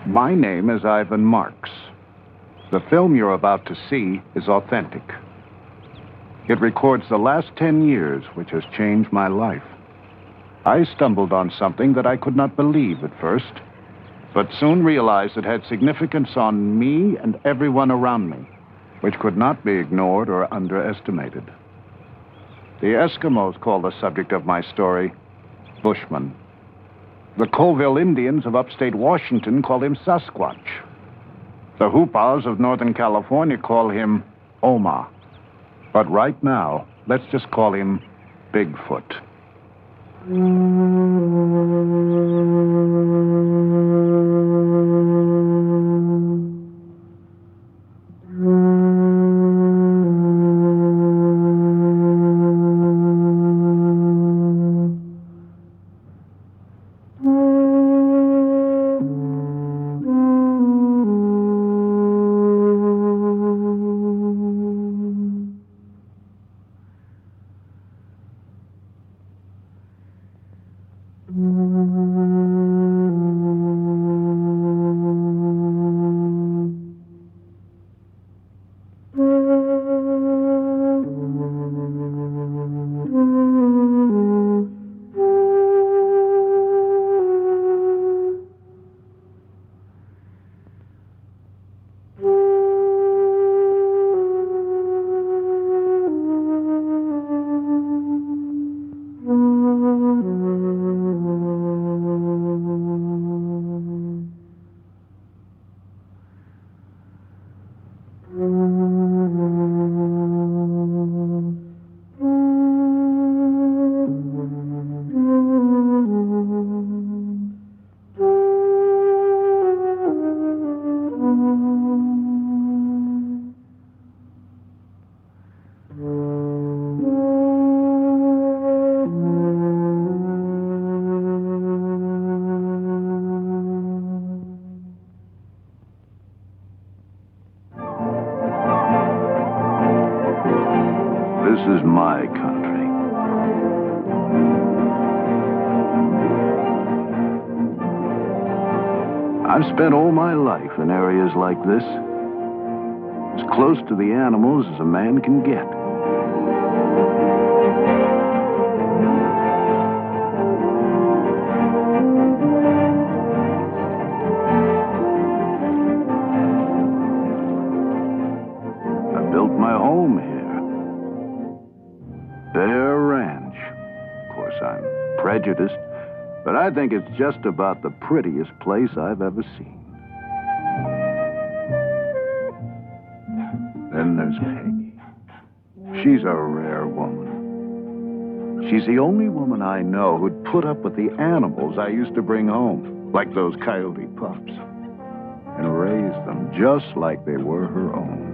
My name is Ivan Marx. The film you're about to see is authentic. It records the last 10 years, which has changed my life. I stumbled on something that I could not believe at first, but soon realized it had significance on me and everyone around me, which could not be ignored or underestimated. The Eskimos call the subject of my story Bushman. The Colville Indians of upstate Washington call him Sasquatch. The Hoopas of Northern California call him Oma. But right now, let's just call him Bigfoot. This is my country. I've spent all my life in areas like this, as close to the animals as a man can get. I built my home here. Bear Ranch. Of course, I'm prejudiced, but I think it's just about the prettiest place I've ever seen. Then there's Peggy. She's a rare woman. She's the only woman I know who'd put up with the animals I used to bring home, like those coyote pups, and raise them just like they were her own.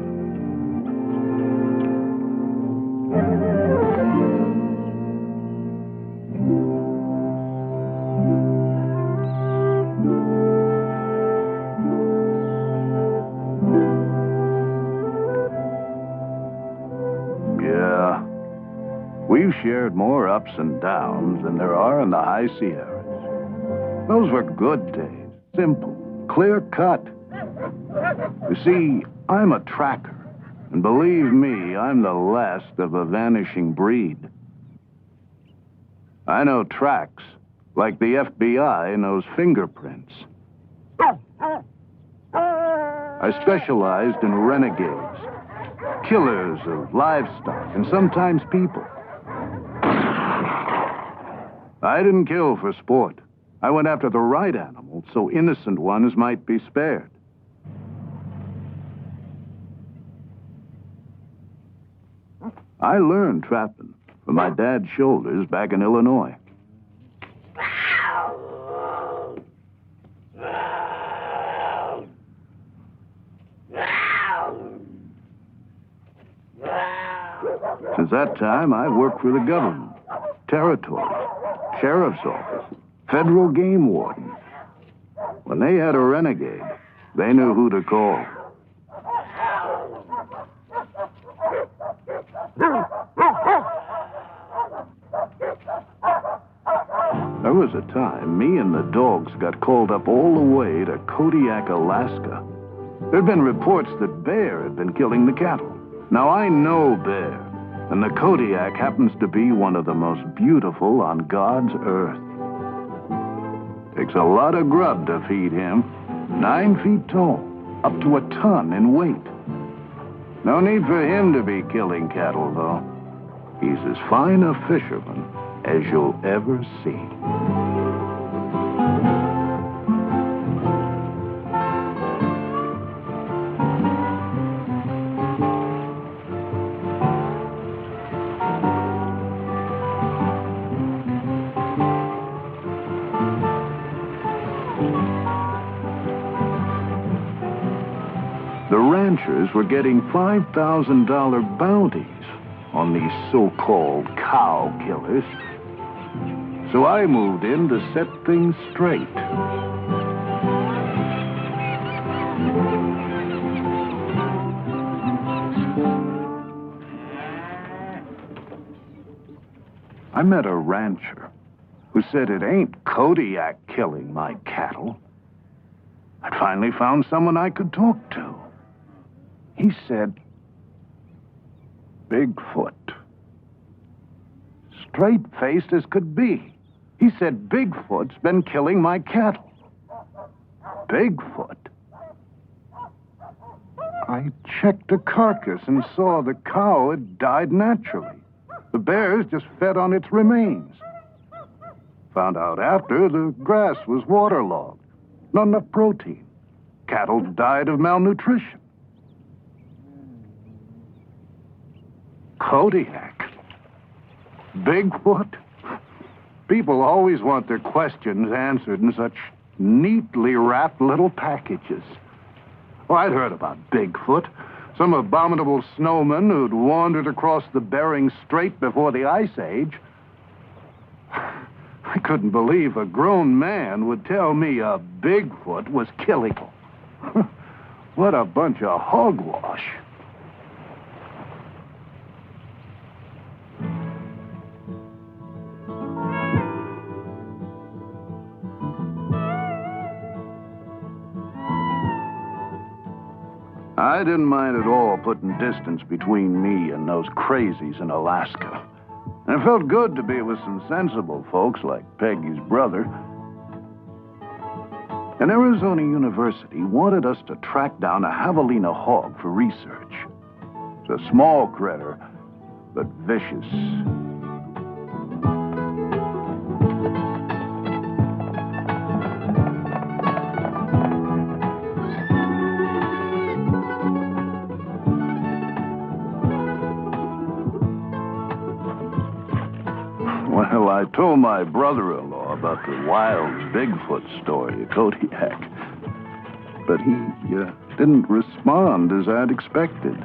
We've shared more ups and downs than there are in the high Sierras. Those were good days. Simple, clear cut. You see, I'm a tracker. And believe me, I'm the last of a vanishing breed. I know tracks, like the FBI knows fingerprints. I specialized in renegades, killers of livestock, and sometimes people. I didn't kill for sport. I went after the right animals so innocent ones might be spared. I learned trapping from my dad's shoulders back in Illinois. Since that time, I've worked for the government, territory, sheriff's office, federal game warden. When they had a renegade, they knew who to call. There was a time me and the dogs got called up all the way to Kodiak, Alaska. There'd been reports that bear had been killing the cattle. Now, I know bear, and the Kodiak happens to be one of the most beautiful on God's earth. Takes a lot of grub to feed him. 9 feet tall, up to a ton in weight. No need for him to be killing cattle, though. He's as fine a fisherman as you'll ever see. The ranchers were getting $5,000 bounties on these so-called cow killers. So I moved in to set things straight. I met a rancher who said it ain't Kodiak killing my cattle. I'd finally found someone I could talk to. He said, Bigfoot. Straight-faced as could be. He said Bigfoot's been killing my cattle. Bigfoot? I checked the carcass and saw the cow had died naturally. The bears just fed on its remains. Found out after the grass was waterlogged. Not enough protein. Cattle died of malnutrition. Kodiak? Bigfoot? People always want their questions answered in such neatly wrapped little packages. Oh, I'd heard about Bigfoot. Some abominable snowman who'd wandered across the Bering Strait before the Ice Age. I couldn't believe a grown man would tell me a Bigfoot was killing. What a bunch of hogwash. I didn't mind at all putting distance between me and those crazies in Alaska. And it felt good to be with some sensible folks like Peggy's brother. And Arizona University wanted us to track down a javelina hog for research. It's a small critter, but vicious. Well, I told my brother-in-law about the wild Bigfoot story at Kodiak, but he didn't respond as I'd expected.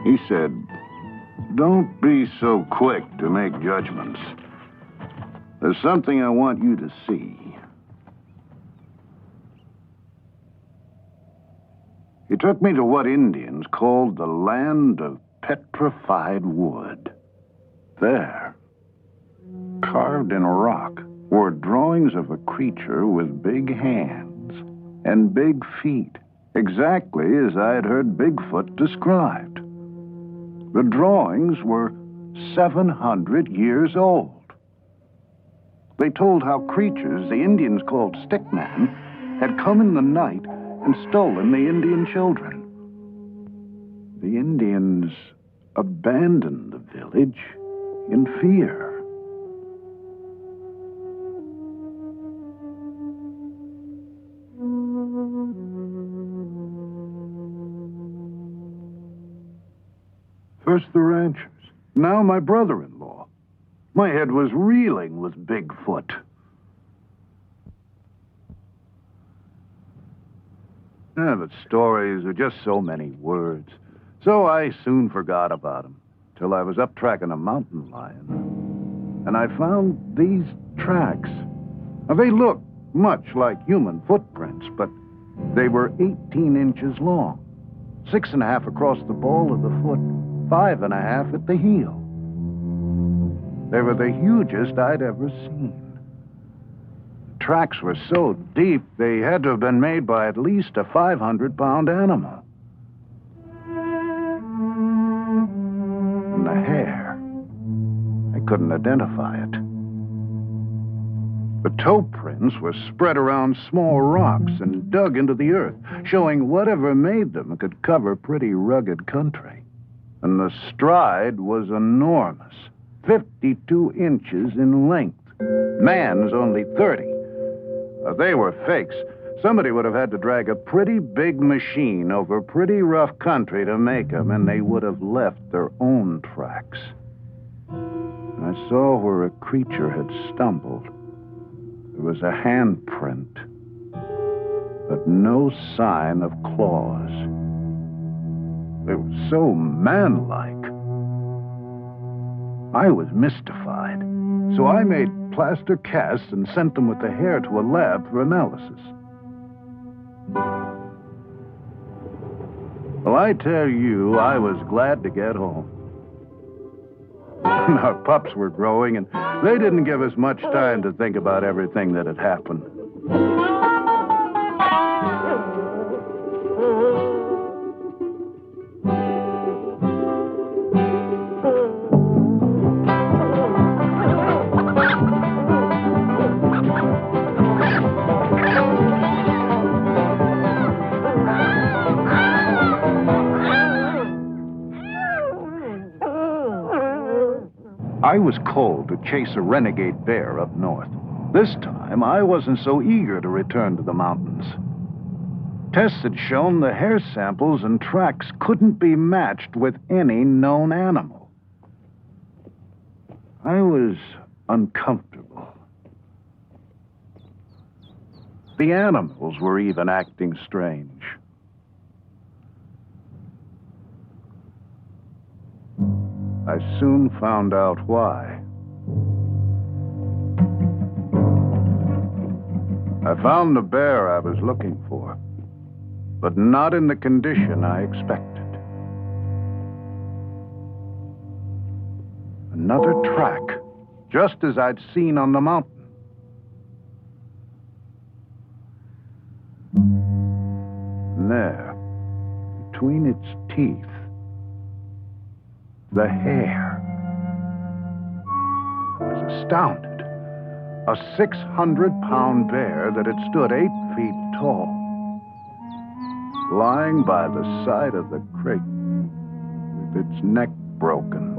He said, "Don't be so quick to make judgments. There's something I want you to see." He took me to what Indians called the land of petrified wood. There, carved in rock, were drawings of a creature with big hands and big feet, exactly as I had heard Bigfoot described. The drawings were 700 years old. They told how creatures the Indians called stickman had come in the night and stolen the Indian children. The Indians abandoned the village in fear. First the ranchers, now my brother-in-law. My head was reeling with Bigfoot. But stories are just so many words. So I soon forgot about him, till I was up tracking a mountain lion. And I found these tracks. Now, they look much like human footprints, but they were 18 inches long, 6.5 across the ball of the foot, 5.5 at the heel. They were the hugest I'd ever seen. The tracks were so deep, they had to have been made by at least a 500-pound animal. And the hair, I couldn't identify it. The toe prints were spread around small rocks and dug into the earth, showing whatever made them could cover pretty rugged country. And the stride was enormous, 52 inches in length. Man's only 30. They were fakes. Somebody would have had to drag a pretty big machine over pretty rough country to make them, and they would have left their own tracks. I saw where a creature had stumbled. There was a handprint, but no sign of claws. They were so manlike. I was mystified, so I made plaster casts and sent them with the hair to a lab for analysis. Well, I tell you, I was glad to get home. Our pups were growing, and they didn't give us much time to think about everything that had happened. I was called to chase a renegade bear up north. This time, I wasn't so eager to return to the mountains. Tests had shown the hair samples and tracks couldn't be matched with any known animal. I was uncomfortable. The animals were even acting strange. I soon found out why. I found the bear I was looking for, but not in the condition I expected. Another track, just as I'd seen on the mountain. And there, between its teeth, the hair. I was astounded. A 600-pound bear that had stood 8 feet tall, lying by the side of the creek with its neck broken.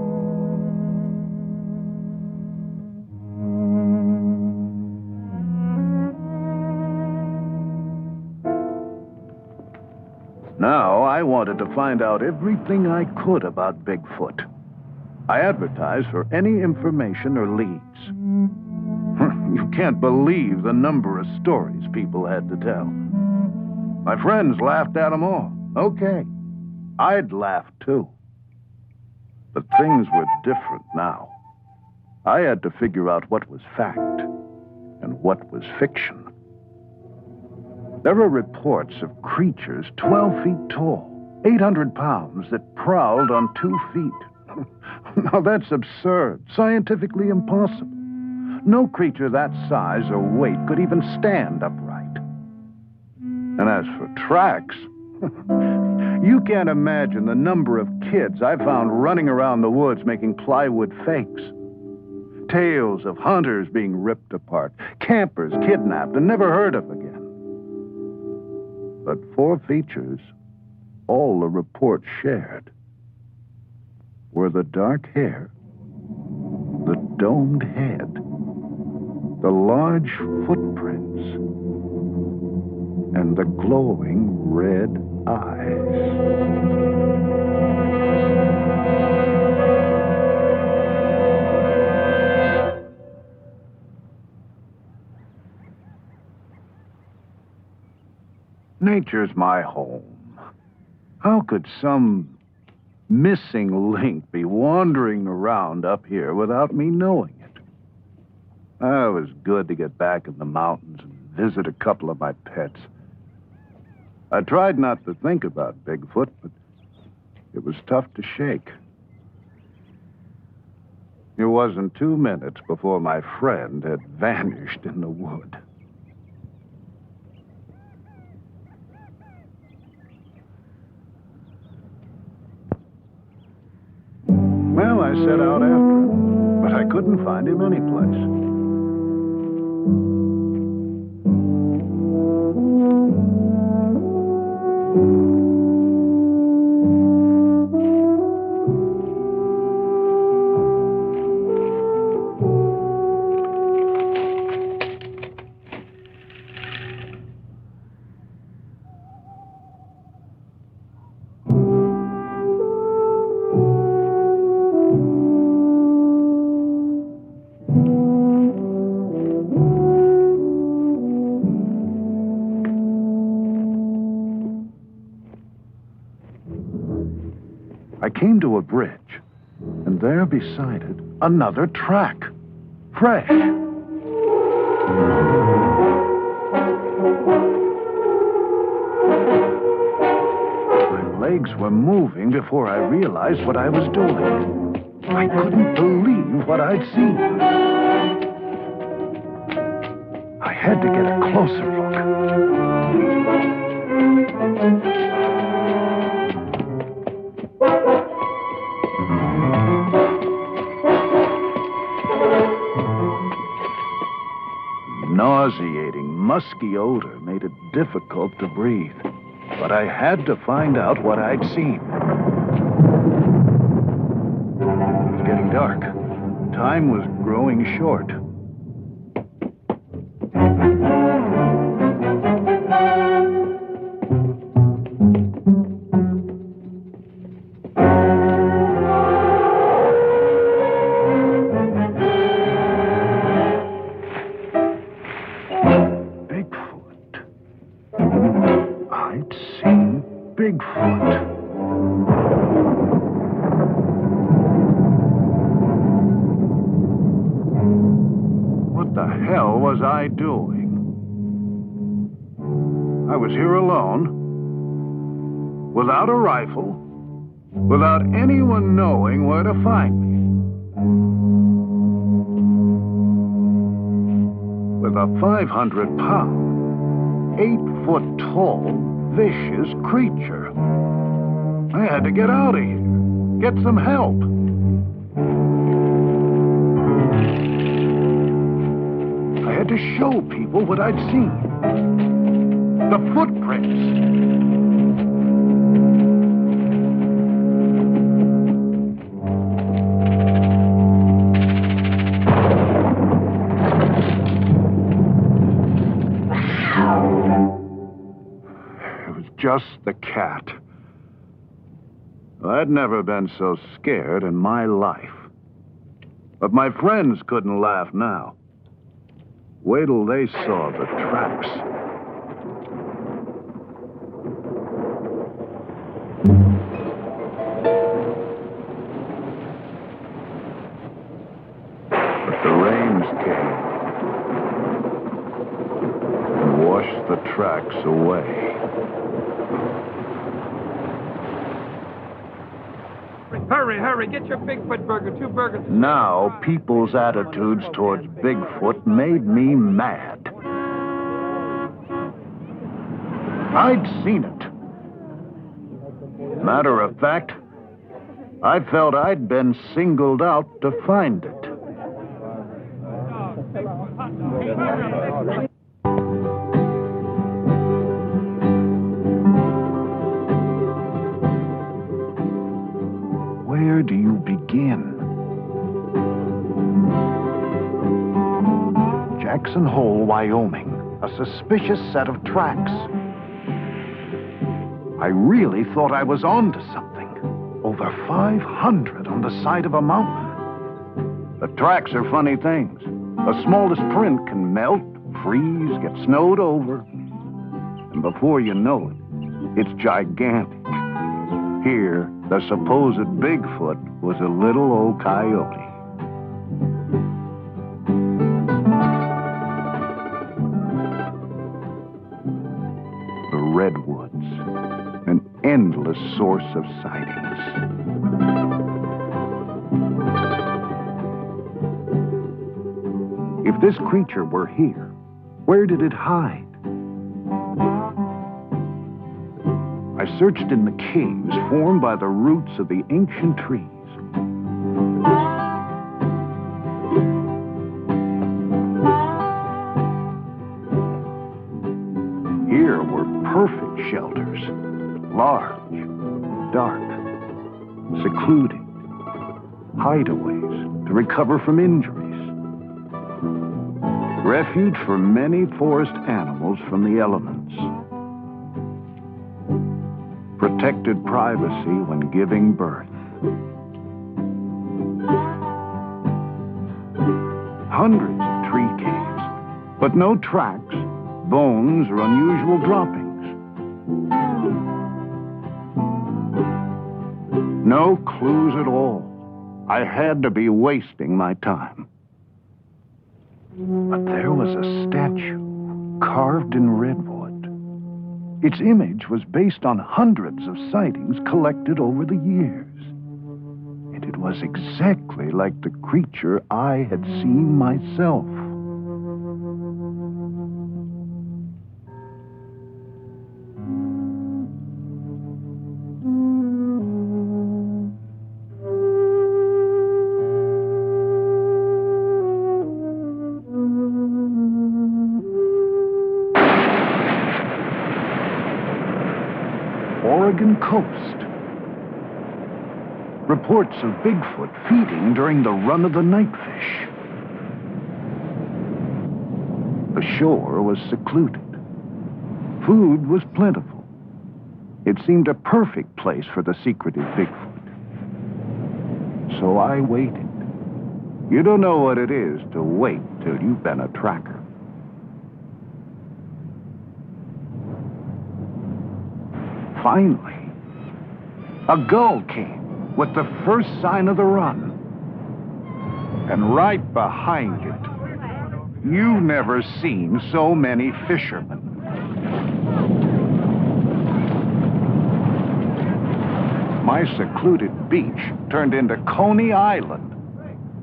Now, I wanted to find out everything I could about Bigfoot. I advertised for any information or leads. You can't believe the number of stories people had to tell. My friends laughed at them all. Okay, I'd laugh too. But things were different now. I had to figure out what was fact and what was fiction. There were reports of creatures 12 feet tall, 800 pounds, that prowled on 2 feet. Now that's absurd, scientifically impossible. No creature that size or weight could even stand upright. And as for tracks, you can't imagine the number of kids I found running around the woods making plywood fakes. Tales of hunters being ripped apart, campers kidnapped and never heard of again. But 4 features, all the reports shared, were the dark hair, the domed head, the large footprints, and the glowing red eyes. Nature's my home. How could some missing link be wandering around up here without me knowing it? It was good to get back in the mountains and visit a couple of my pets. I tried not to think about Bigfoot, but it was tough to shake. It wasn't 2 minutes before my friend had vanished in the wood. Well, I set out after him, but I couldn't find him anyplace. I came to a bridge, and there beside it, another track. Fresh. My legs were moving before I realized what I was doing. I couldn't believe what I'd seen. I had to get a closer look. Nauseating, musky odor made it difficult to breathe. But I had to find out what I'd seen. It was getting dark. Time was growing short. Bigfoot. What the hell was I doing? I was here alone, without a rifle, without anyone knowing where to find me. With a 500-pound, 8-foot-tall, vicious creature. I had to get out of here. Get some help. I had to show people what I'd seen. The footprints. Just the cat. I'd never been so scared in my life. But my friends couldn't laugh now. Wait till they saw the tracks. But the rains came and washed the tracks away. Hurry, hurry, get your Bigfoot burger, 2 burgers. Now, people's attitudes towards Bigfoot made me mad. I'd seen it. Matter of fact, I felt I'd been singled out to find it. Where do you begin? Jackson Hole, Wyoming. A suspicious set of tracks. I really thought I was on to something. Over 500 on the side of a mountain. The tracks are funny things. The smallest print can melt, freeze, get snowed over. And before you know it, it's gigantic. Here, the supposed Bigfoot was a little old coyote. The redwoods, an endless source of sightings. If this creature were here, where did it hide? I searched in the caves formed by the roots of the ancient trees. Here were perfect shelters, large, dark, secluded, hideaways to recover from injuries. Refuge for many forest animals from the elements. Protected privacy when giving birth. Hundreds of tree caves, but no tracks, bones, or unusual droppings. No clues at all. I had to be wasting my time. But there was a statue carved in redwood. Its image was based on hundreds of sightings collected over the years. And it was exactly like the creature I had seen myself. Oregon coast. Reports of Bigfoot feeding during the run of the nightfish. The shore was secluded. Food was plentiful. It seemed a perfect place for the secretive Bigfoot. So I waited. You don't know what it is to wait till you've been a tracker. Finally, a gull came with the first sign of the run. And right behind it, you've never seen so many fishermen. My secluded beach turned into Coney Island.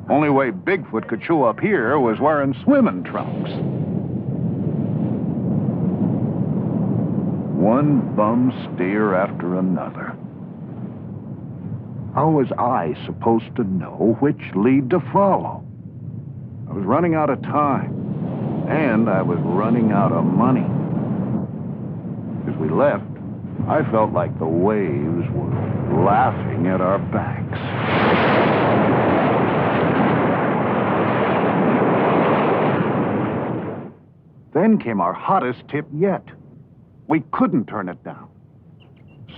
Only way Bigfoot could show up here was wearing swimming trunks. One bum steer after another. How was I supposed to know which lead to follow? I was running out of time, and I was running out of money. As we left, I felt like the waves were laughing at our backs. Then came our hottest tip yet. We couldn't turn it down.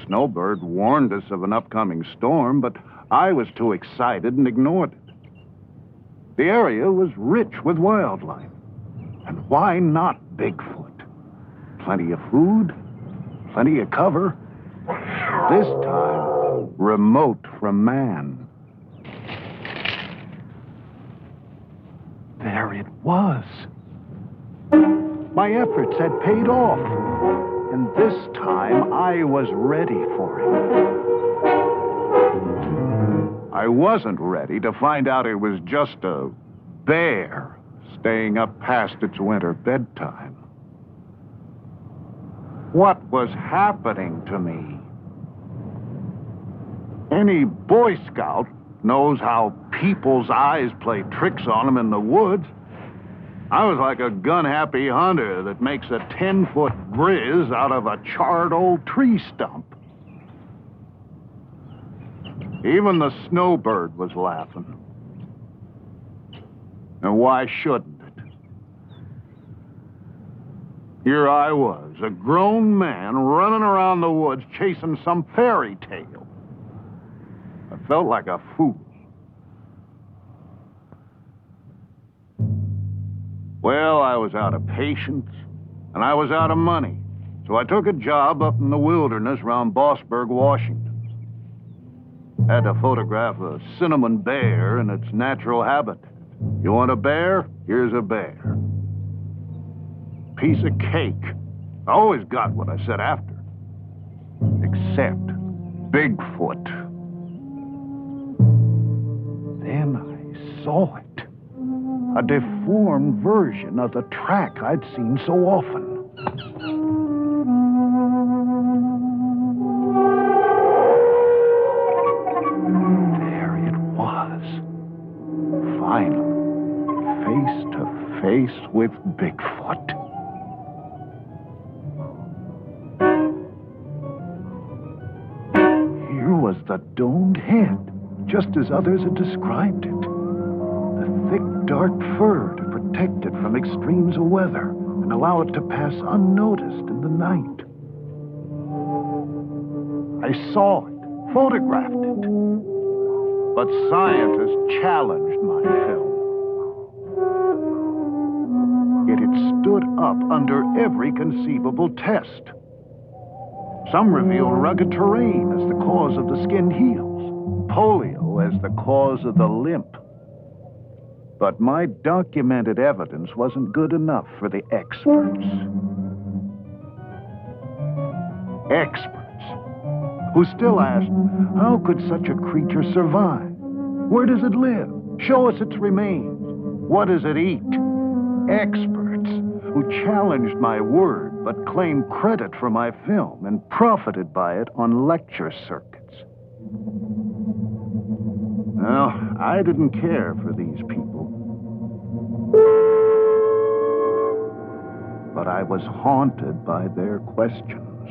Snowbird warned us of an upcoming storm, but I was too excited and ignored it. The area was rich with wildlife. And why not Bigfoot? Plenty of food, plenty of cover. This time, remote from man. There it was. My efforts had paid off. And this time, I was ready for it. I wasn't ready to find out it was just a bear staying up past its winter bedtime. What was happening to me? Any Boy Scout knows how people's eyes play tricks on them in the woods. I was like a gun-happy hunter that makes a 10-foot grizz out of a charred old tree stump. Even the snowbird was laughing. And why shouldn't it? Here I was, a grown man running around the woods chasing some fairy tale. I felt like a fool. Well, I was out of patience, and I was out of money. So I took a job up in the wilderness around Bossburg, Washington. Had to photograph a cinnamon bear in its natural habitat. You want a bear? Here's a bear. Piece of cake. I always got what I said after. Except Bigfoot. Then I saw it. A deformed version of the track I'd seen so often. There it was. Finally, face to face with Bigfoot. Here was the domed head, just as others had described it. The thick, dark fur to protect it from extremes of weather and allow it to pass unnoticed in the night. I saw it, photographed it. But scientists challenged my film. Yet it stood up under every conceivable test. Some revealed rugged terrain as the cause of the skinned heels, polio as the cause of the limp. But my documented evidence wasn't good enough for the experts. Experts who still asked, how could such a creature survive? Where does it live? Show us its remains. What does it eat? Experts who challenged my word but claimed credit for my film and profited by it on lecture circuits. Well, I didn't care for these people. But I was haunted by their questions.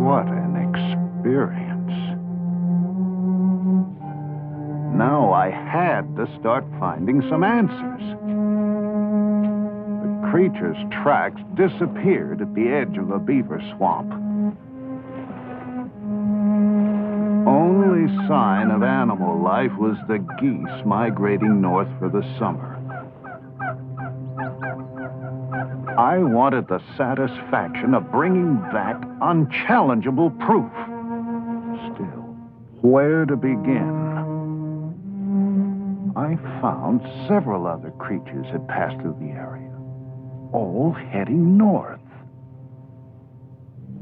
What an experience. Now I had to start finding some answers. The creature's tracks disappeared at the edge of a beaver swamp. Only sign of animal life was the geese migrating north for the summer. I wanted the satisfaction of bringing back unchallengeable proof. Still, where to begin? I found several other creatures had passed through the area, all heading north.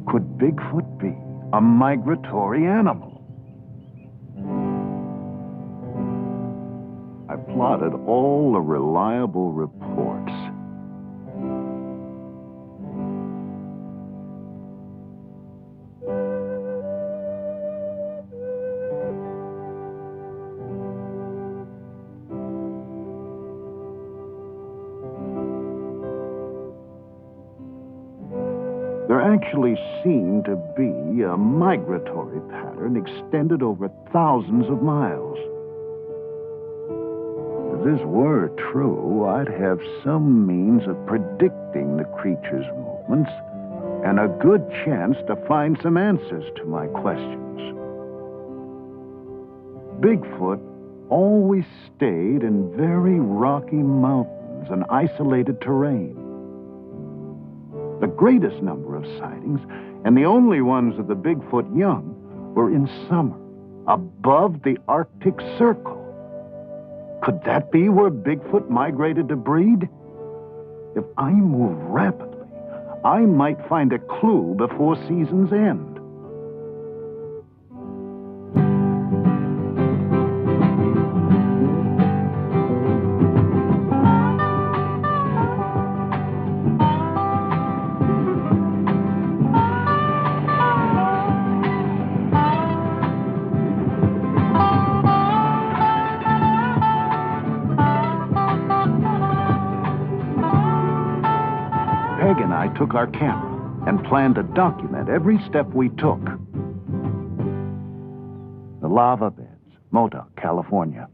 Could Bigfoot be a migratory animal? I plotted all the reliable reports. There actually seemed to be a migratory pattern extended over thousands of miles. If this were true, I'd have some means of predicting the creature's movements and a good chance to find some answers to my questions. Bigfoot always stayed in very rocky mountains and isolated terrain. The greatest number of sightings, and the only ones of the Bigfoot young, were in summer, above the Arctic Circle. Could that be where Bigfoot migrated to breed? If I move rapidly, I might find a clue before season's end. Peggy and I took our camera and planned to document every step we took. The lava beds, Modoc, California.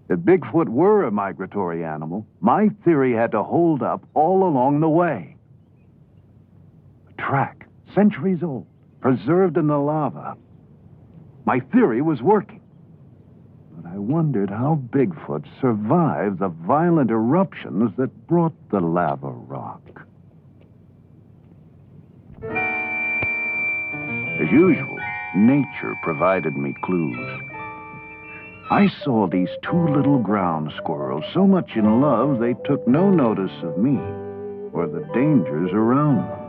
If Bigfoot were a migratory animal, my theory had to hold up all along the way. A track, centuries old, preserved in the lava. My theory was working. But I wondered how Bigfoot survived the violent eruptions that brought the lava rock. As usual, nature provided me clues. I saw these two little ground squirrels so much in love they took no notice of me or the dangers around them.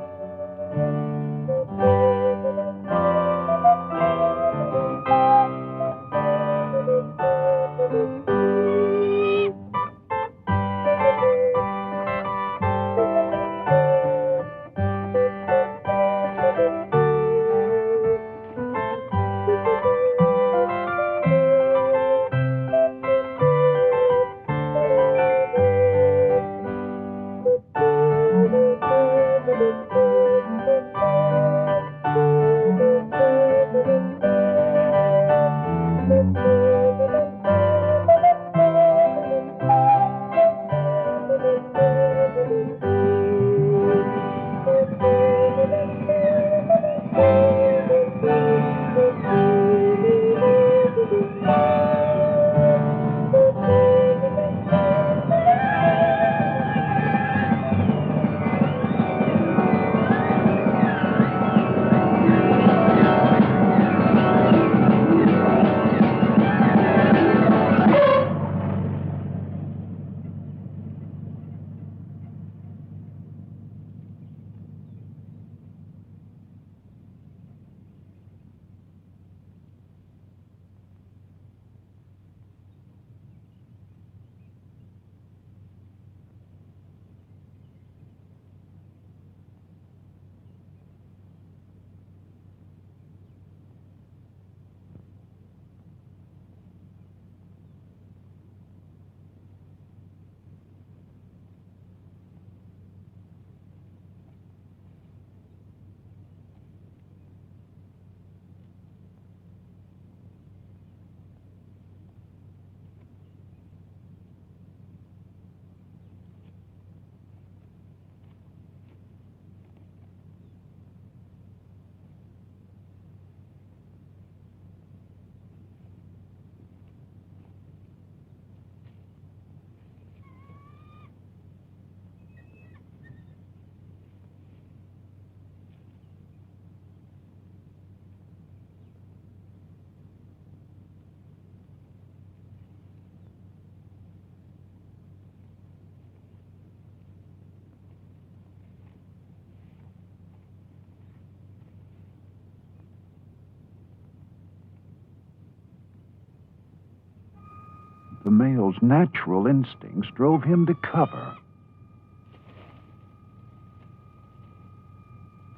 The male's natural instincts drove him to cover.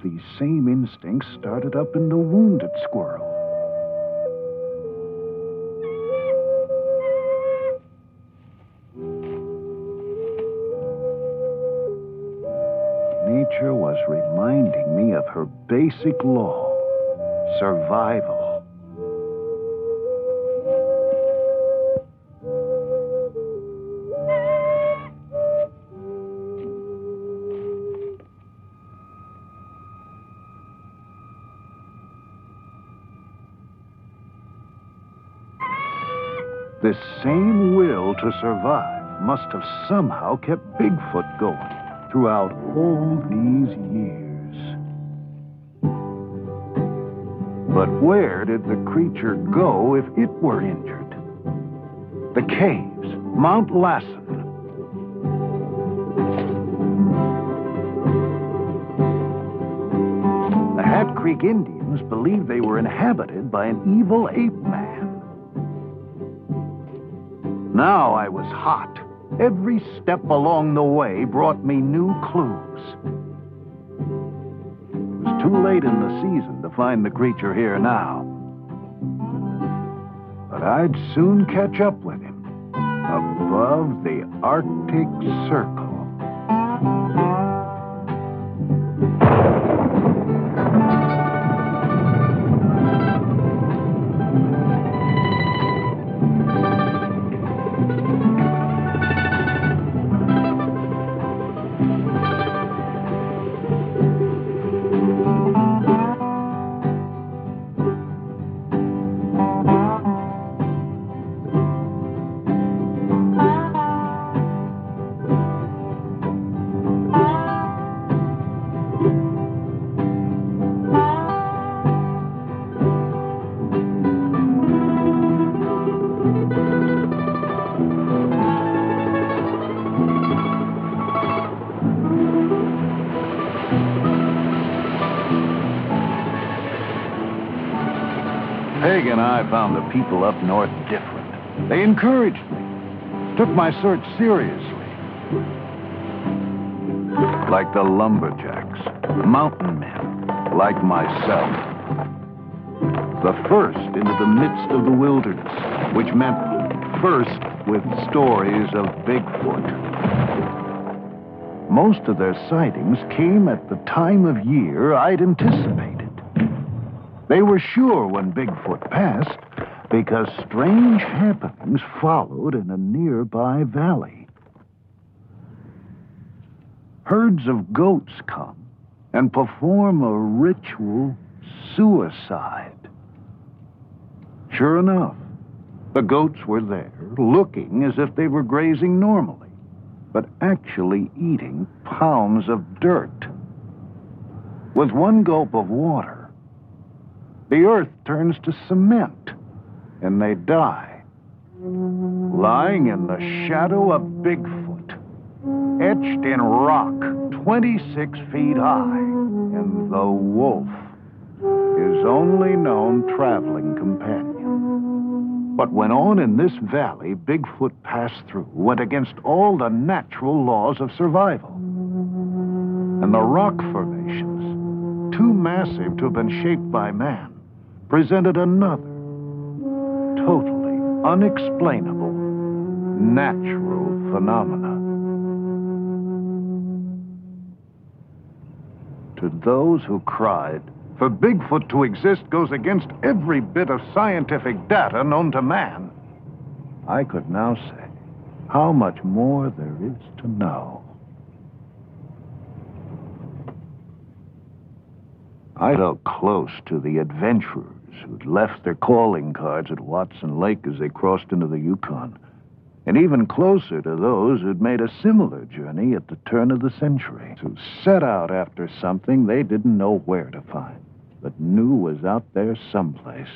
These same instincts started up in the wounded squirrel. Nature was reminding me of her basic law, survival. This same will to survive must have somehow kept Bigfoot going throughout all these years. But where did the creature go if it were injured? The caves, Mount Lassen. The Hat Creek Indians believed they were inhabited by an evil ape man. Now I was hot. Every step along the way brought me new clues. It was too late in the season to find the creature here now. But I'd soon catch up with him above the Arctic Circle. Peggy and I found the people up north different. They encouraged me, took my search seriously. Like the lumberjacks, mountain men, like myself. The first into the midst of the wilderness, which meant first with stories of Bigfoot. Most of their sightings came at the time of year I'd anticipated. They were sure when Bigfoot passed because strange happenings followed in a nearby valley. Herds of goats come and perform a ritual suicide. Sure enough, the goats were there, looking as if they were grazing normally, but actually eating pounds of dirt. With one gulp of water, the earth turns to cement, and they die, lying in the shadow of Bigfoot, etched in rock 26 feet high, and the wolf, his only known traveling companion. What went on in this valley Bigfoot passed through went against all the natural laws of survival. And the rock formations, too massive to have been shaped by man, presented another, totally unexplainable, natural phenomena. To those who cried, for Bigfoot to exist goes against every bit of scientific data known to man, I could now say how much more there is to know. I felt close to the adventurers who'd left their calling cards at Watson Lake as they crossed into the Yukon, and even closer to those who'd made a similar journey at the turn of the century, who set out after something they didn't know where to find, but knew was out there someplace.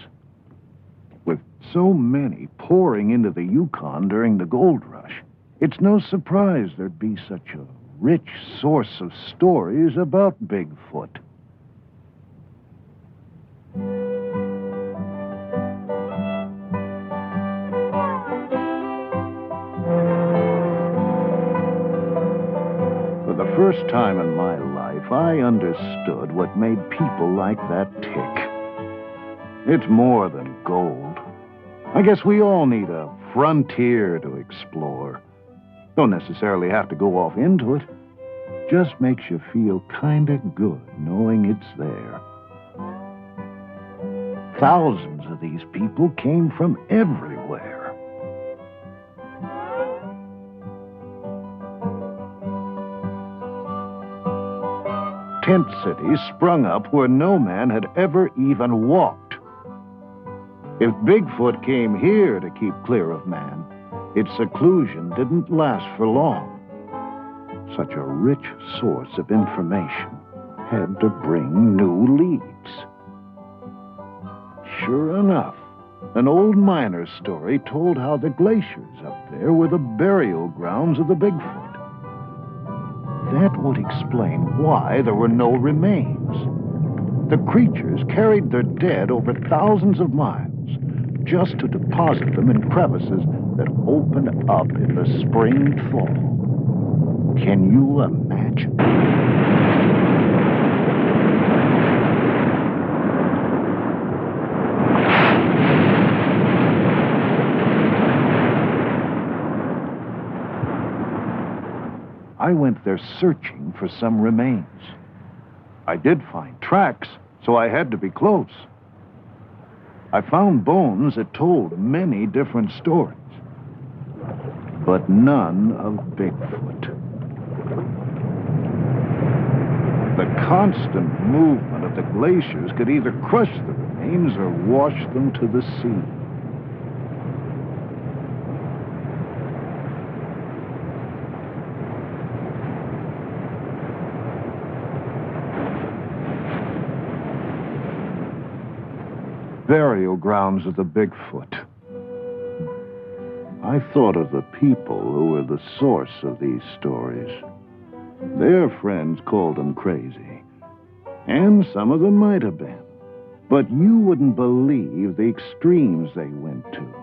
With so many pouring into the Yukon during the gold rush, it's no surprise there'd be such a rich source of stories about Bigfoot. first time in my life, I understood what made people like that tick. It's more than gold. I guess we all need a frontier to explore. Don't necessarily have to go off into it. Just makes you feel kinda good knowing it's there. Thousands of these people came from everywhere. Tent cities sprung up where no man had ever even walked. If Bigfoot came here to keep clear of man, its seclusion didn't last for long. Such a rich source of information had to bring new leads. Sure enough, an old miner's story told how the glaciers up there were the burial grounds of the Bigfoot. That would explain why there were no remains. The creatures carried their dead over thousands of miles just to deposit them in crevices that opened up in the spring fall. Can you imagine? I went there searching for some remains. I did find tracks, so I had to be close. I found bones that told many different stories, but none of Bigfoot. The constant movement of the glaciers could either crush the remains or wash them to the sea. Burial grounds of the Bigfoot. I thought of the people who were the source of these stories. Their friends called them crazy, and some of them might have been. But you wouldn't believe the extremes they went to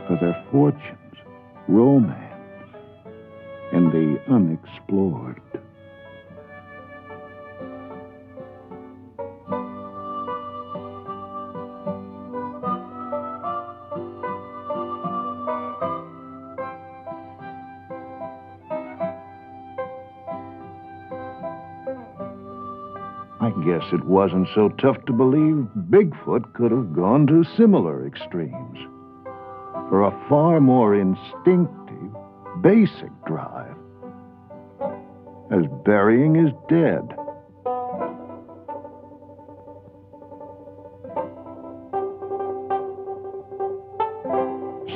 for their fortunes, romance, and the unexplored. I guess it wasn't so tough to believe Bigfoot could have gone to similar extremes for a far more instinctive, basic drive, as burying his dead.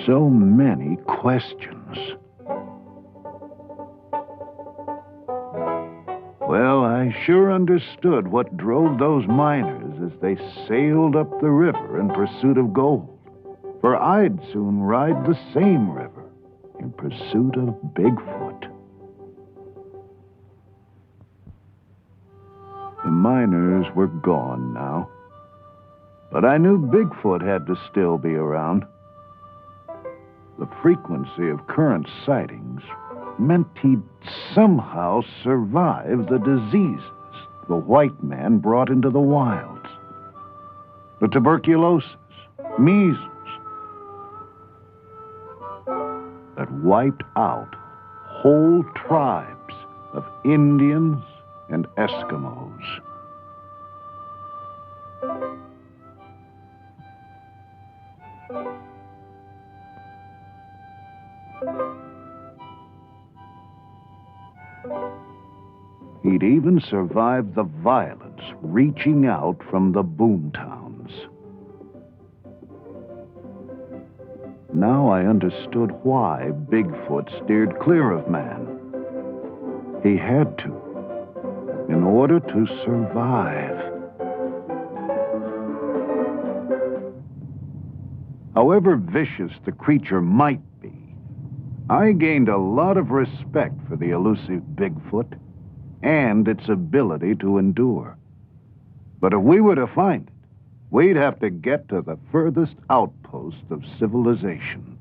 So many questions. Well, I sure understood what drove those miners as they sailed up the river in pursuit of gold. For I'd soon ride the same river in pursuit of Bigfoot. The miners were gone now, but I knew Bigfoot had to still be around. The frequency of current sightings meant he'd somehow survive the diseases the white man brought into the wilds. The tuberculosis, measles, that wiped out whole tribes of Indians and Eskimos. He'd even survived the violence reaching out from the boomtowns. Now I understood why Bigfoot steered clear of man. He had to, in order to survive. However vicious the creature might be, I gained a lot of respect for the elusive Bigfoot and its ability to endure. But if we were to find it, we'd have to get to the furthest outpost of civilization.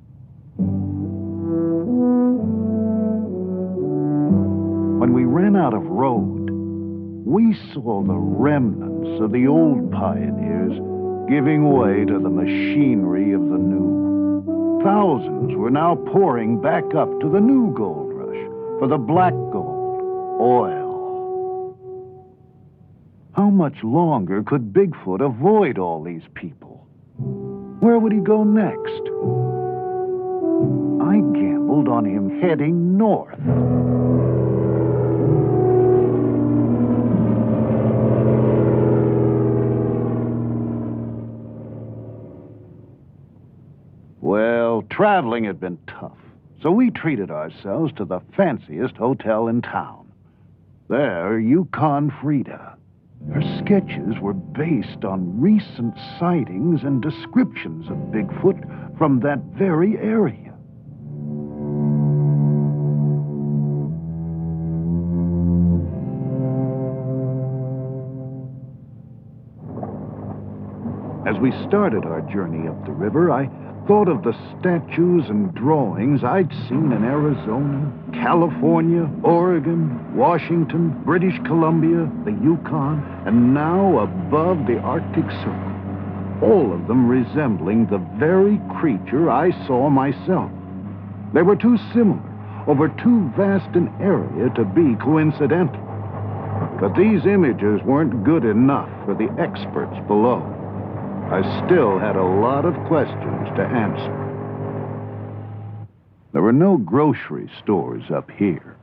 When we ran out of road, we saw the remnants of the old pioneers giving way to the machinery of the new. Thousands were now pouring back up to the new gold rush for the black gold, oil. How much longer could Bigfoot avoid all these people? Where would he go next? I gambled on him heading north. Well, traveling had been tough, so we treated ourselves to the fanciest hotel in town. There, Yukon Frida. Her sketches were based on recent sightings and descriptions of Bigfoot from that very area. As we started our journey up the river, I thought of the statues and drawings I'd seen in Arizona, California, Oregon, Washington, British Columbia, the Yukon, and now above the Arctic Circle, all of them resembling the very creature I saw myself. They were too similar, over too vast an area to be coincidental. But these images weren't good enough for the experts below. I still had a lot of questions to answer. There were no grocery stores up here,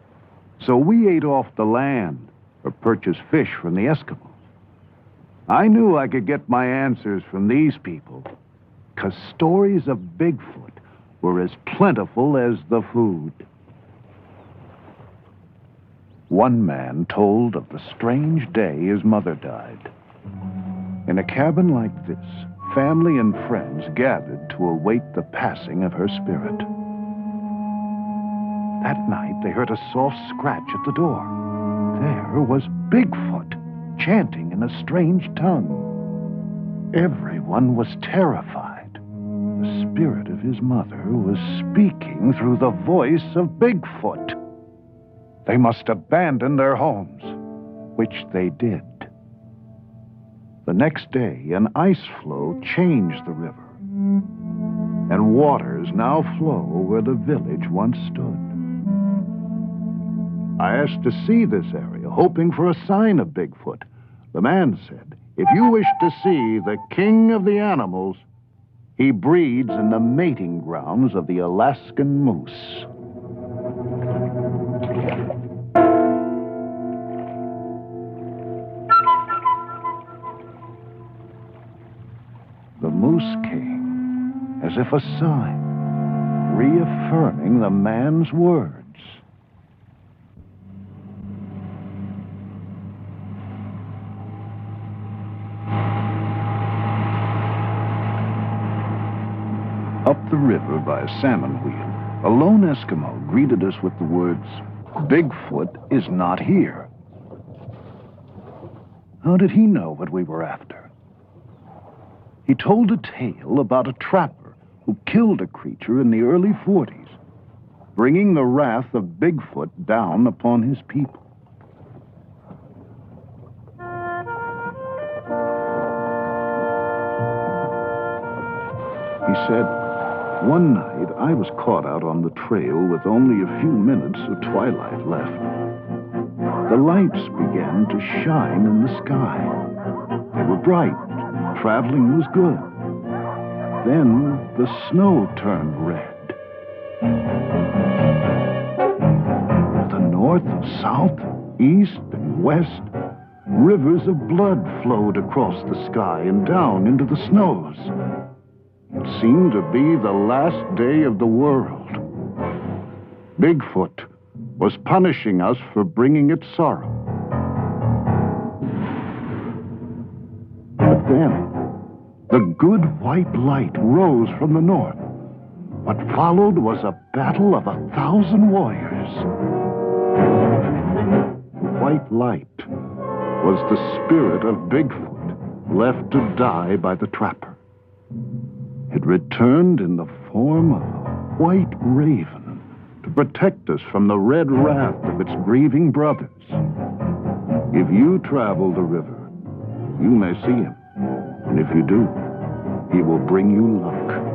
so we ate off the land or purchased fish from the Eskimos. I knew I could get my answers from these people, 'cause stories of Bigfoot were as plentiful as the food. One man told of the strange day his mother died. In a cabin like this, family and friends gathered to await the passing of her spirit. That night, they heard a soft scratch at the door. There was Bigfoot, chanting in a strange tongue. Everyone was terrified. The spirit of his mother was speaking through the voice of Bigfoot. They must abandon their homes, which they did. The next day, an ice floe changed the river, and waters now flow where the village once stood. I asked to see this area, hoping for a sign of Bigfoot. The man said, if you wish to see the king of the animals, he breeds in the mating grounds of the Alaskan moose. The moose came, as if a sign, reaffirming the man's words. Up the river by a salmon wheel, a lone Eskimo greeted us with the words, "Bigfoot is not here." How did he know what we were after? He told a tale about a trapper who killed a creature in the early 40s, bringing the wrath of Bigfoot down upon his people. He said, one night I was caught out on the trail with only a few minutes of twilight left. The lights began to shine in the sky. They were bright. Traveling was good. Then the snow turned red. To the north and south, east and west, rivers of blood flowed across the sky and down into the snows. It seemed to be the last day of the world. Bigfoot was punishing us for bringing it sorrow. But then, the good white light rose from the north. What followed was a battle of 1,000 warriors. The white light was the spirit of Bigfoot, left to die by the trapper. It returned in the form of a white raven to protect us from the red wrath of its grieving brothers. If you travel the river, you may see him. And if you do, he will bring you luck.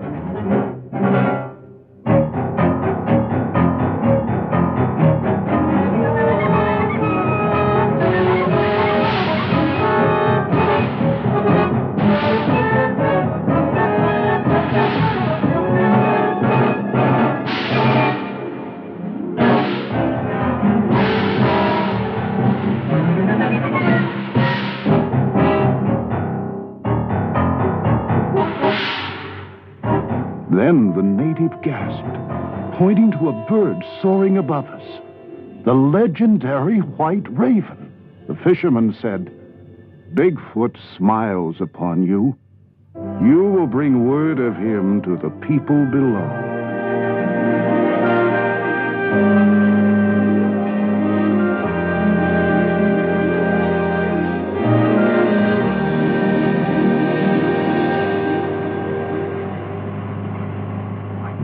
Then the native gasped, pointing to a bird soaring above us. The legendary white raven. The fisherman said, "Bigfoot smiles upon you. You will bring word of him to the people below."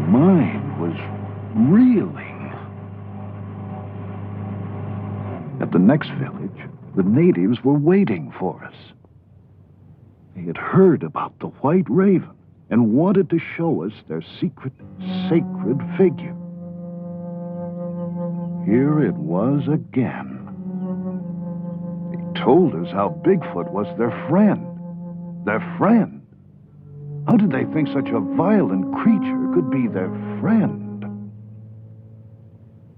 Mine was reeling. At the next village, the natives were waiting for us. They had heard about the white raven and wanted to show us their secret, sacred figure. Here it was again. They told us how Bigfoot was their friend. Their friend. How did they think such a violent creature could be their friend?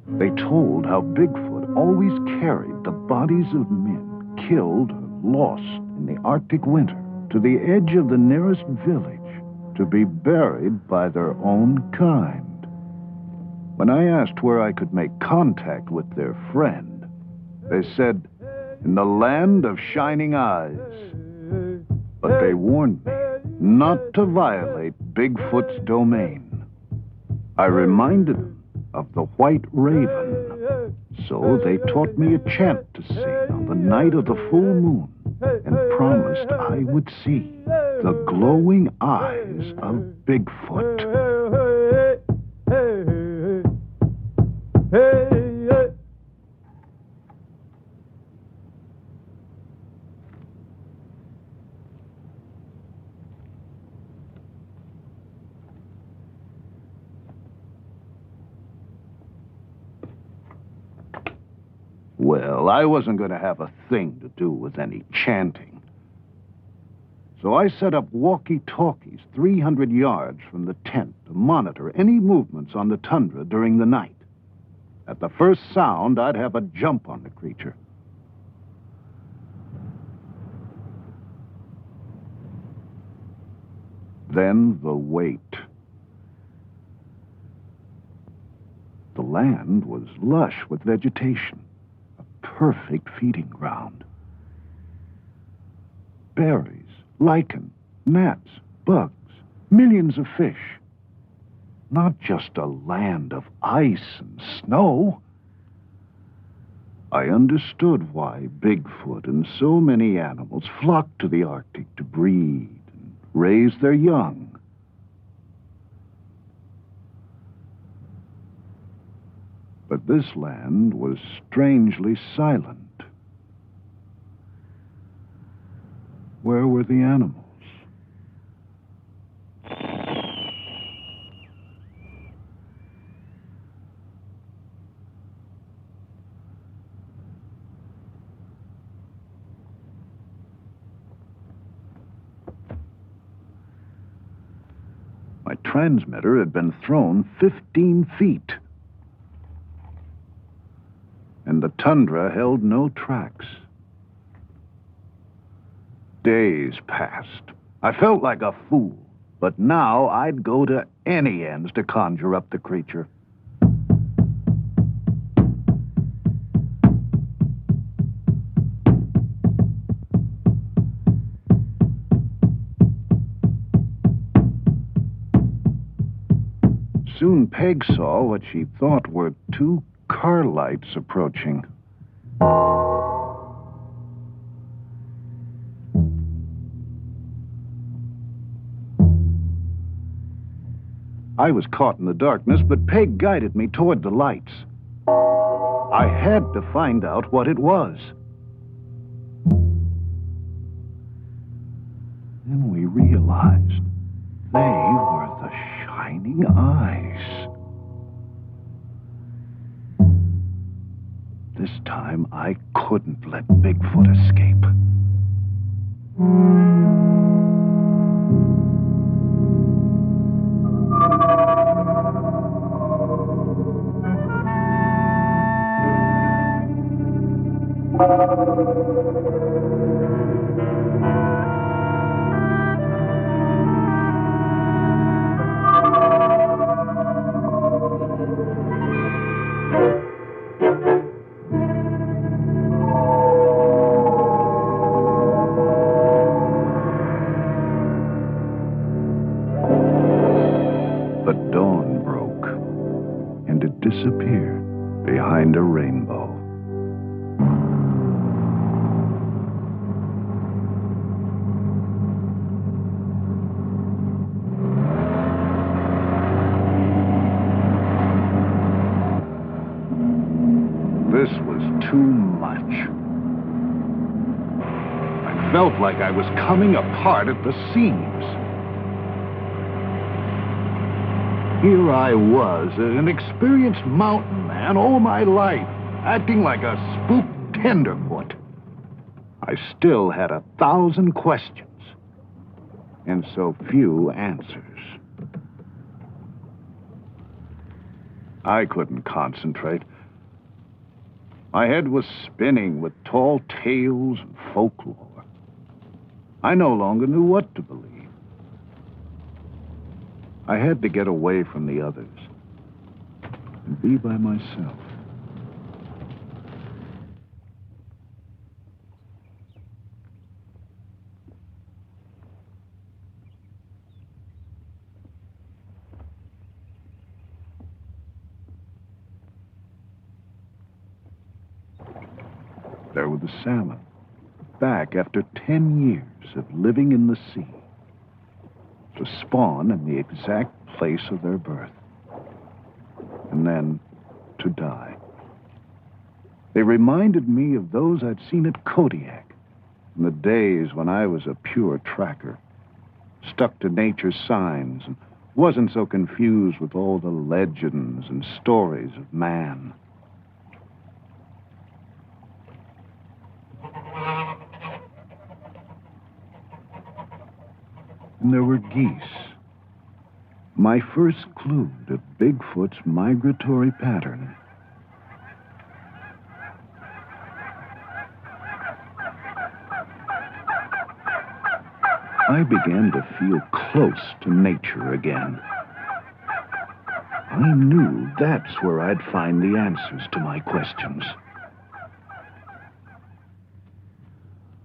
They told how Bigfoot always carried the bodies of men killed or lost in the Arctic winter to the edge of the nearest village to be buried by their own kind. When I asked where I could make contact with their friend, they said, "In the land of shining eyes." But they warned me not to violate Bigfoot's domain. I reminded them of the white raven, so they taught me a chant to sing on the night of the full moon and promised I would see the glowing eyes of Bigfoot. Well, I wasn't going to have a thing to do with any chanting. So I set up walkie-talkies 300 yards from the tent to monitor any movements on the tundra during the night. At the first sound, I'd have a jump on the creature. Then the wait. The land was lush with vegetation. Perfect feeding ground. Berries, lichen, gnats, bugs, millions of fish. Not just a land of ice and snow. I understood why Bigfoot and so many animals flocked to the Arctic to breed and raise their young. But this land was strangely silent. Where were the animals? My transmitter had been thrown 15 feet. And the tundra held no tracks. Days passed. I felt like a fool, but now I'd go to any ends to conjure up the creature. Soon Peg saw what she thought were two car lights approaching. I was caught in the darkness, but Peg guided me toward the lights. I had to find out what it was. Then we realized they were the shining eyes. This time, I couldn't let Bigfoot escape. But dawn broke, and it disappeared behind a rainbow. This was too much. I felt like I was coming apart at the seams. Here I was, an experienced mountain man all my life, acting like a spooked tenderfoot. I still had 1,000 questions, and so few answers. I couldn't concentrate. My head was spinning with tall tales and folklore. I no longer knew what to believe. I had to get away from the others and be by myself. There were the salmon, back after 10 years of living in the sea, to spawn in the exact place of their birth, and then to die. They reminded me of those I'd seen at Kodiak in the days when I was a pure tracker, stuck to nature's signs and wasn't so confused with all the legends and stories of man. And there were geese. My first clue to Bigfoot's migratory pattern. I began to feel close to nature again. I knew that's where I'd find the answers to my questions.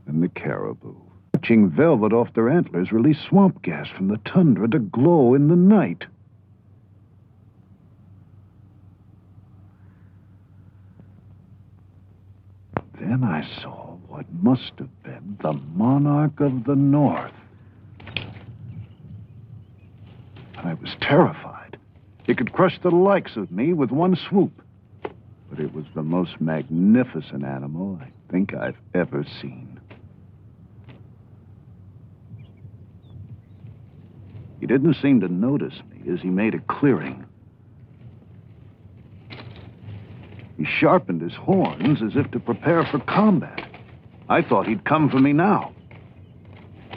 And the caribou, watching velvet off their antlers release swamp gas from the tundra to glow in the night. Then I saw what must have been the monarch of the north. I was terrified. It could crush the likes of me with one swoop. But it was the most magnificent animal I think I've ever seen. He didn't seem to notice me as he made a clearing. He sharpened his horns as if to prepare for combat. I thought he'd come for me now.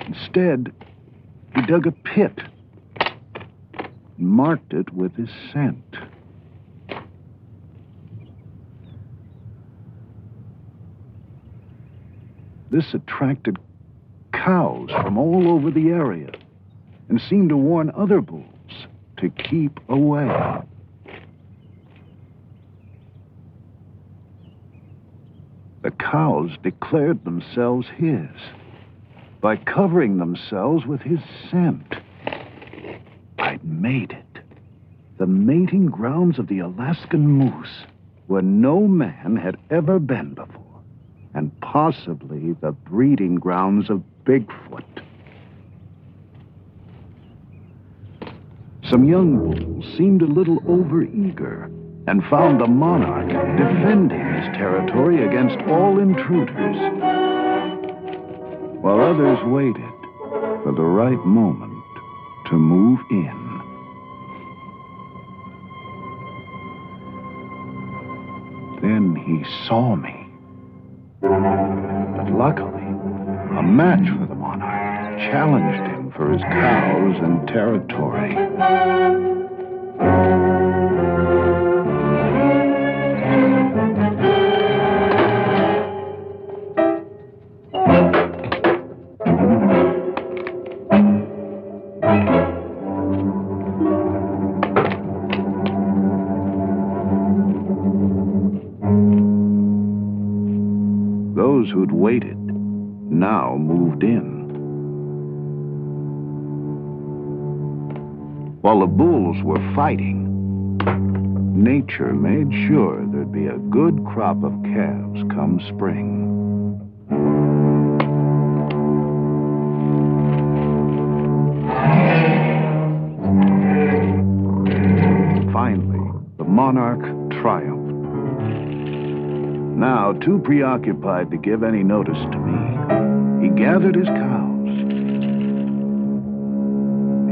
Instead, he dug a pit and marked it with his scent. This attracted cows from all over the area and seemed to warn other bulls to keep away. The cows declared themselves his by covering themselves with his scent. I'd made it. The mating grounds of the Alaskan moose, where no man had ever been before, and possibly the breeding grounds of Bigfoot. Some young bulls seemed a little overeager and found the monarch defending his territory against all intruders, while others waited, for the right moment to move in. Then he saw me. But luckily, a match for the monarch challenged him for his cows and territory. Those who'd waited now moved in. While the bulls were fighting, nature made sure there'd be a good crop of calves come spring. Finally, the monarch triumphed. Now, too preoccupied to give any notice to me, he gathered his cows.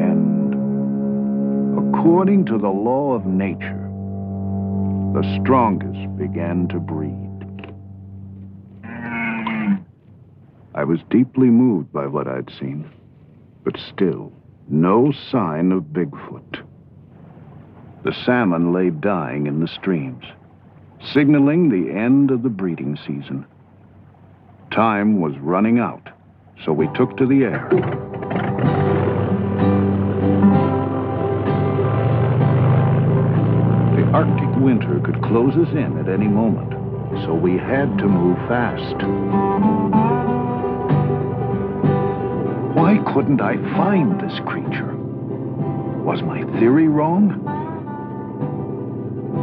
And, according to the law of nature, the strongest began to breed. I was deeply moved by what I'd seen, but still, no sign of Bigfoot. The salmon lay dying in the streams, signaling the end of the breeding season. Time was running out, so we took to the air. The Arctic winter could close us in at any moment, so we had to move fast. Why couldn't I find this creature? Was my theory wrong?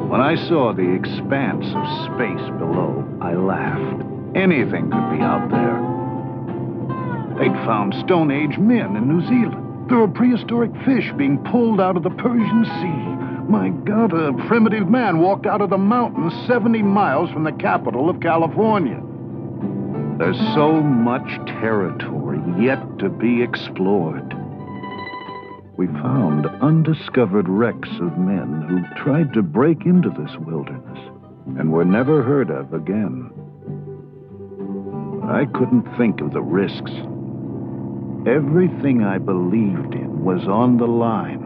When I saw the expanse of space below, I laughed. Anything could be out there. They'd found Stone Age men in New Zealand. There were prehistoric fish being pulled out of the Persian Sea. My God, a primitive man walked out of the mountains 70 miles from the capital of California. There's so much territory yet to be explored. We found undiscovered wrecks of men who tried to break into this wilderness and were never heard of again. I couldn't think of the risks. Everything I believed in was on the line.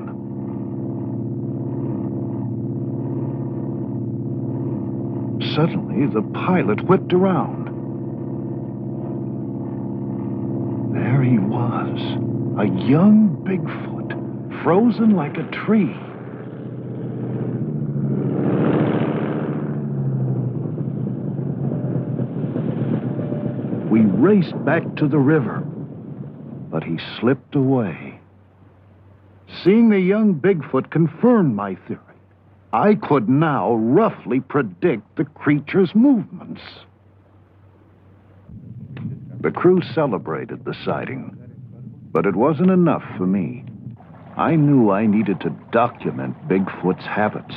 Suddenly, the pilot whipped around. There he was, a young Bigfoot, frozen like a tree. We raced back to the river, but he slipped away. Seeing the young Bigfoot confirmed my theory. I could now roughly predict the creature's movements. The crew celebrated the sighting, but it wasn't enough for me. I knew I needed to document Bigfoot's habits.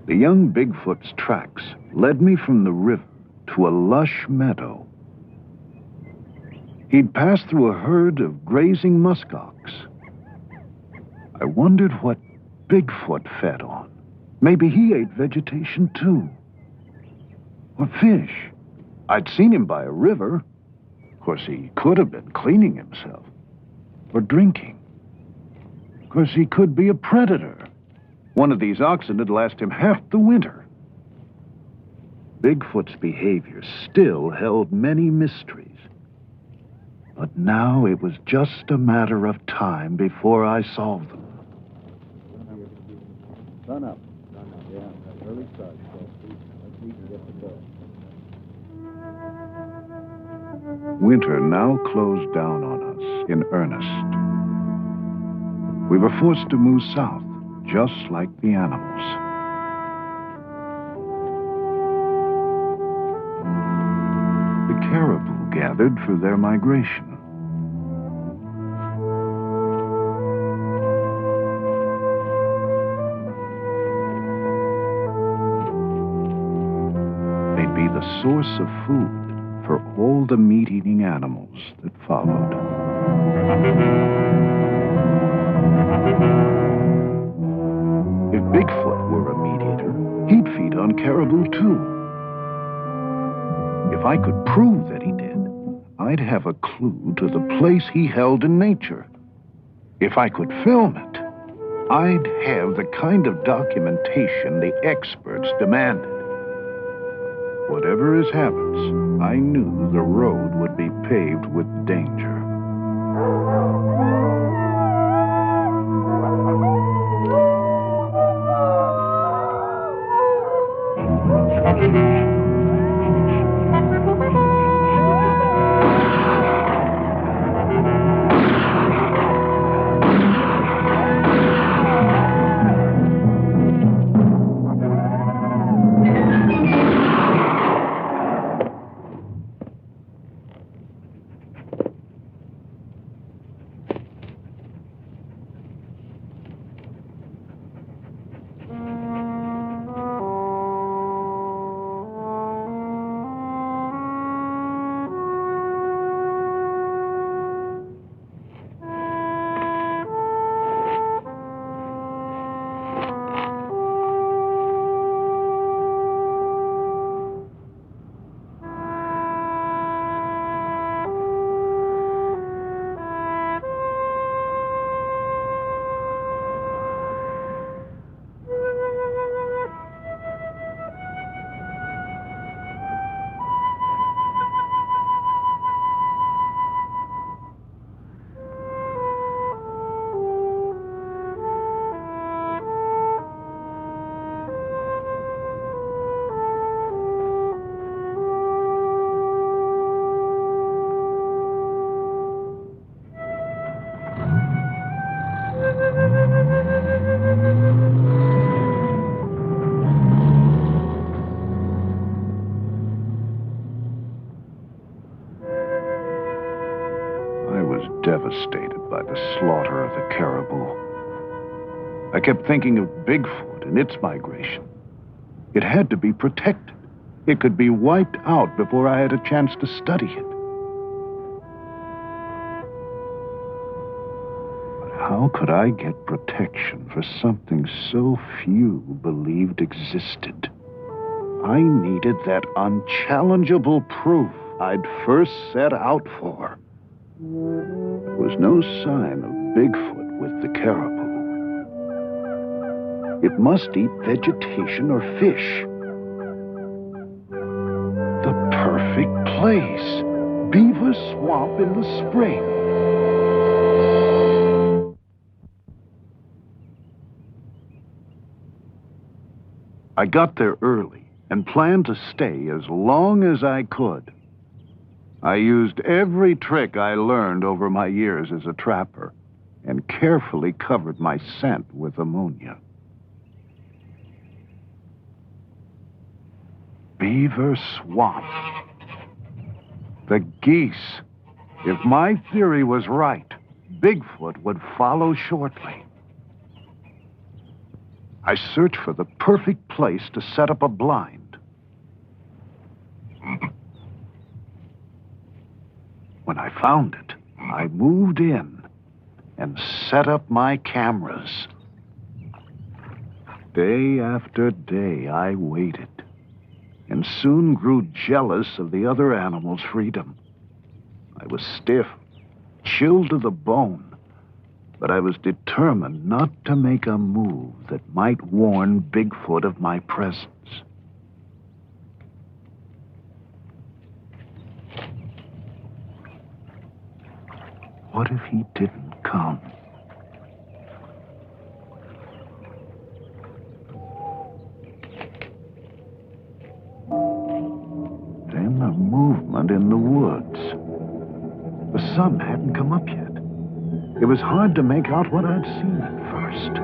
The young Bigfoot's tracks led me from the river to a lush meadow. He'd passed through a herd of grazing muskox. I wondered what Bigfoot fed on. Maybe he ate vegetation too. Or fish. I'd seen him by a river. Of course, he could have been cleaning himself. Or drinking. Of course, he could be a predator. One of these oxen had lasted him half the winter. Bigfoot's behavior still held many mysteries. But now it was just a matter of time before I solved them. Sun up. Yeah, that early start. Let's see if get the bill. Winter now closed down on us in earnest. We were forced to move south, just like the animals. The caribou gathered for their migration. They'd be the source of food for all the meat-eating animals that followed. If Bigfoot were a meat-eater, he'd feed on caribou too. If I could prove that he did, I'd have a clue to the place he held in nature. If I could film it, I'd have the kind of documentation the experts demanded. Whatever his habits, I knew the road would be paved with danger. Devastated by the slaughter of the caribou. I kept thinking of Bigfoot and its migration. It had to be protected. It could be wiped out before I had a chance to study it. But how could I get protection for something so few believed existed? I needed that unchallengeable proof I'd first set out for. There was no sign of Bigfoot with the caribou. It must eat vegetation or fish. The perfect place. Beaver Swamp in the spring. I got there early and planned to stay as long as I could. I used every trick I learned over my years as a trapper and carefully covered my scent with ammonia. Beaver Swamp. The geese. If my theory was right, Bigfoot would follow shortly. I searched for the perfect place to set up a blind. When I found it, I moved in and set up my cameras. Day after day, I waited and soon grew jealous of the other animals' freedom. I was stiff, chilled to the bone, but I was determined not to make a move that might warn Bigfoot of my presence. What if he didn't come? Then a movement in the woods. The sun hadn't come up yet. It was hard to make out what I'd seen at first.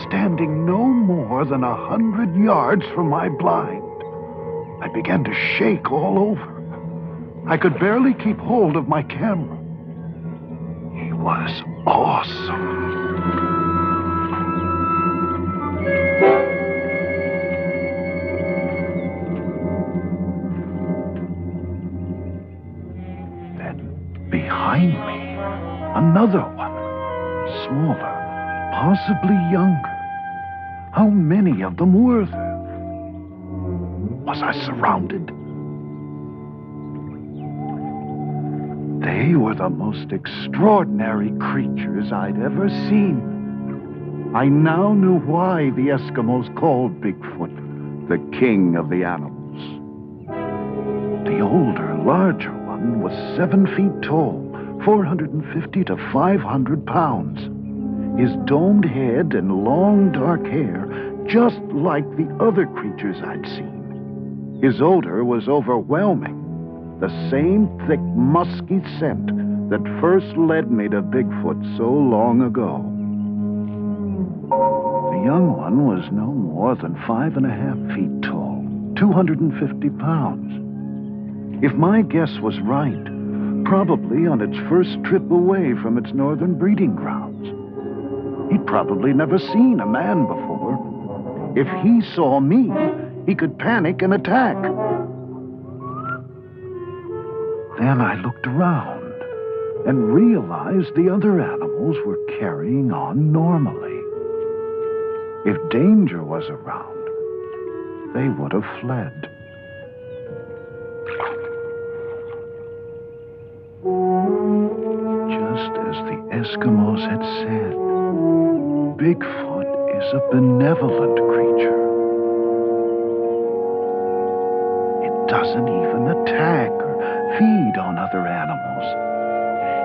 standing no more than 100 yards from my blind. I began to shake all over. I could barely keep hold of my camera. He was awesome. Then, behind me, another one. Smaller, possibly younger. How many of them were there? Was I surrounded? They were the most extraordinary creatures I'd ever seen. I now knew why the Eskimos called Bigfoot the king of the animals. The older, larger one was 7 feet tall, 450 to 500 pounds. His domed head and long dark hair, just like the other creatures I'd seen. His odor was overwhelming. The same thick, musky scent that first led me to Bigfoot so long ago. The young one was no more than 5.5 feet tall, 250 pounds. If my guess was right, probably on its first trip away from its northern breeding grounds. He'd probably never seen a man before. If he saw me, he could panic and attack. Then I looked around and realized the other animals were carrying on normally. If danger was around, they would have fled. Just as the Eskimos had said, Bigfoot is a benevolent creature. It doesn't even attack feed on other animals.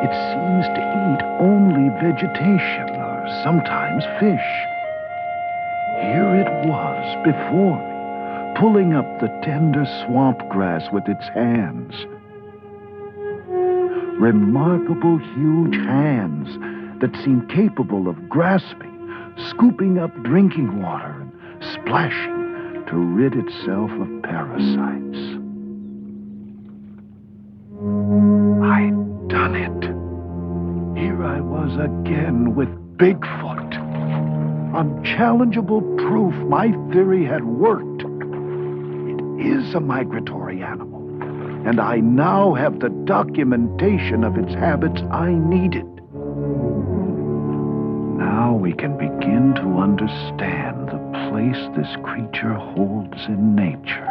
It seems to eat only vegetation or sometimes fish. Here it was before me, pulling up the tender swamp grass with its hands. Remarkable huge hands that seemed capable of grasping, scooping up drinking water, and splashing to rid itself of parasites. I'd done it. Here I was again with Bigfoot. Unchallengeable proof my theory had worked. It is a migratory animal, and I now have the documentation of its habits I needed. Now we can begin to understand the place this creature holds in nature.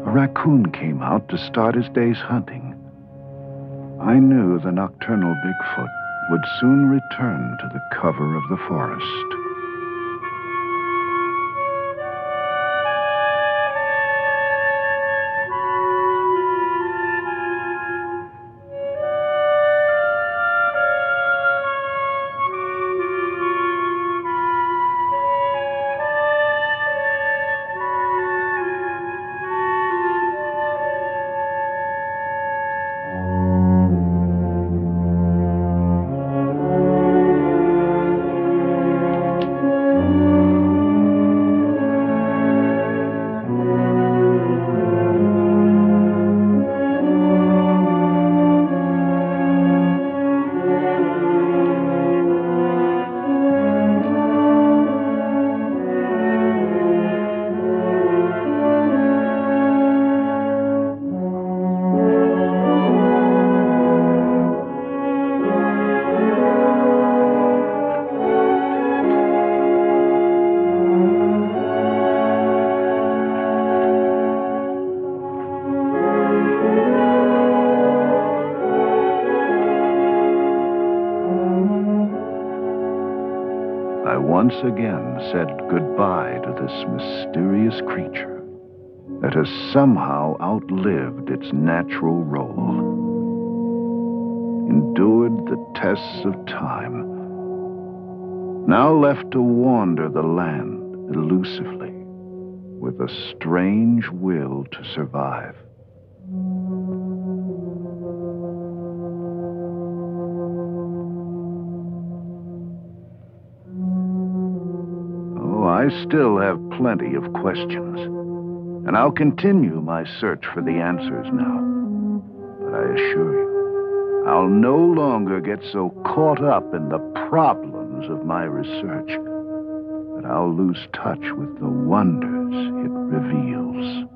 A raccoon came out to start his day's hunting. I knew the nocturnal Bigfoot would soon return to the cover of the forest. Once again said goodbye to this mysterious creature that has somehow outlived its natural role. endured the tests of time, now left to wander the land elusively, with a strange will to survive. Oh, I still have plenty of questions, and I'll continue my search for the answers now. But I assure you, I'll no longer get so caught up in the problems of my research that I'll lose touch with the wonders it reveals.